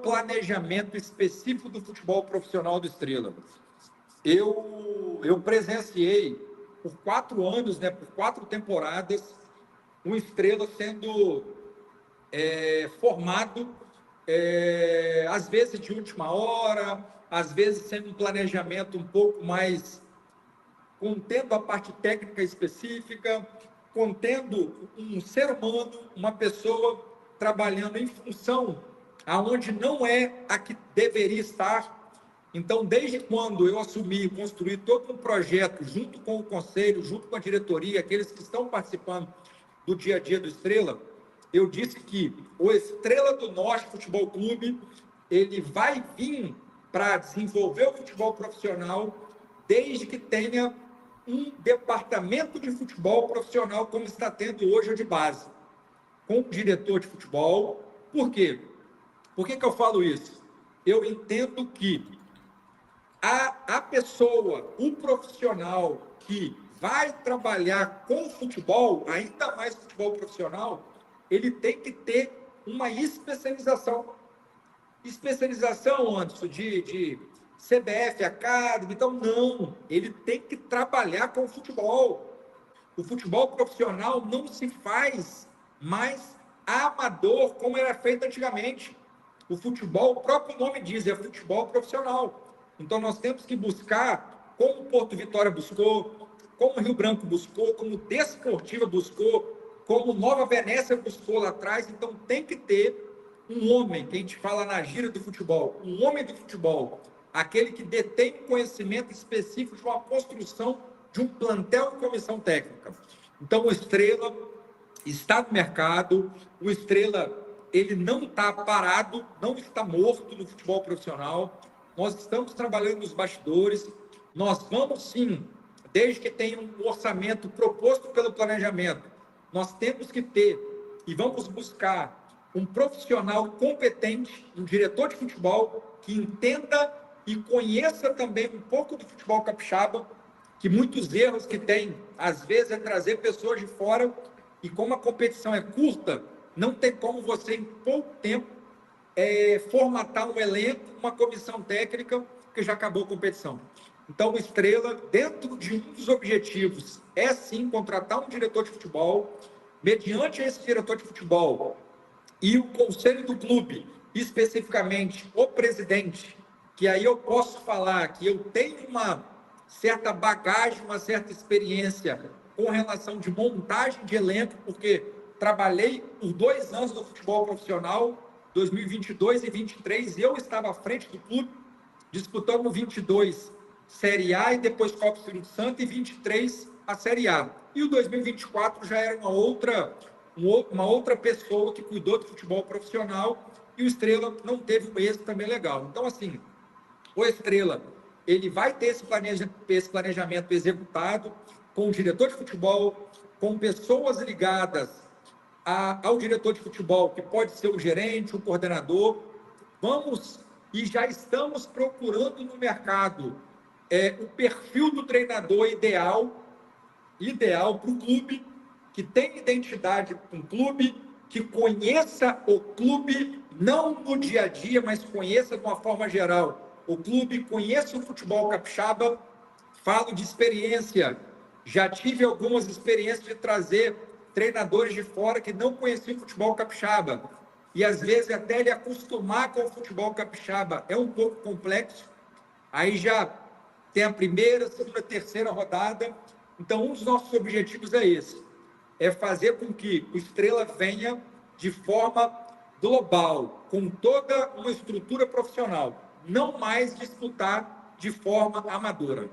planejamento específico do futebol profissional do Estrela. Eu presenciei por 4 anos, né, por 4 temporadas, um Estrela sendo formado, às vezes de última hora, às vezes sendo um planejamento um pouco mais contendo a parte técnica específica, contendo um ser humano, uma pessoa trabalhando em função aonde não é a que deveria estar. Então, desde quando eu assumi e construí todo um projeto, junto com o conselho, junto com a diretoria, aqueles que estão participando do dia a dia do Estrela, eu disse que o Estrela do Norte Futebol Clube, ele vai vir para desenvolver o futebol profissional, desde que tenha um departamento de futebol profissional, como está tendo hoje o de base, com o diretor de futebol. Por quê? Por que eu falo isso? Eu entendo que a pessoa, o profissional que vai trabalhar com futebol, ainda mais futebol profissional, ele tem que ter uma especialização. Especialização, Anderson, de CBF, Academy, então não, ele tem que trabalhar com o futebol. O futebol profissional não se faz mais amador como era feito antigamente. O futebol, o próprio nome diz, é futebol profissional. Então nós temos que buscar, como o Porto Vitória buscou, como o Rio Branco buscou, como o Desportiva buscou, como Nova Venécia buscou lá atrás. Então tem que ter um homem, que a gente fala na gíria do futebol, um homem do futebol, aquele que detém conhecimento específico de uma construção de um plantel de comissão técnica. Então o Estrela está no mercado, o Estrela, ele não está parado, não está morto no futebol profissional. Nós estamos trabalhando nos bastidores, nós vamos sim, desde que tenha um orçamento proposto pelo planejamento, nós temos que ter e vamos buscar um profissional competente, um diretor de futebol que entenda e conheça também um pouco do futebol capixaba, que muitos erros que tem, às vezes, é trazer pessoas de fora, e como a competição é curta, não tem como você, em pouco tempo, formatar um elenco, uma comissão técnica, que já acabou a competição. Então, o Estrela, dentro de um dos objetivos, é sim contratar um diretor de futebol. Mediante esse diretor de futebol e o conselho do clube, especificamente o presidente, que aí eu posso falar que eu tenho uma certa bagagem, uma certa experiência com relação de montagem de elenco, porque trabalhei por 2 anos no futebol profissional, 2022 e 2023, eu estava à frente do clube, disputando 22 Série A e depois Copa Espírito Santo, e 23 a Série A. E o 2024 já era uma outra pessoa que cuidou do futebol profissional, e o Estrela não teve um êxito também legal. Então, assim, o Estrela, ele vai ter esse planejamento executado com o diretor de futebol, com pessoas ligadas ao diretor de futebol, que pode ser o gerente, o coordenador. Vamos e já estamos procurando no mercado o perfil do treinador ideal para o clube, que tem identidade com o clube, que conheça o clube, não no dia a dia, mas conheça de uma forma geral o clube, conheça o futebol capixaba. Falo de experiência, já tive algumas experiências de trazer treinadores de fora que não conheciam o futebol capixaba, e às vezes até ele acostumar com o futebol capixaba é um pouco complexo. Aí já tem a primeira, segunda, terceira rodada. Então, um dos nossos objetivos é esse, é fazer com que o Estrela venha de forma global, com toda uma estrutura profissional, não mais disputar de forma amadora.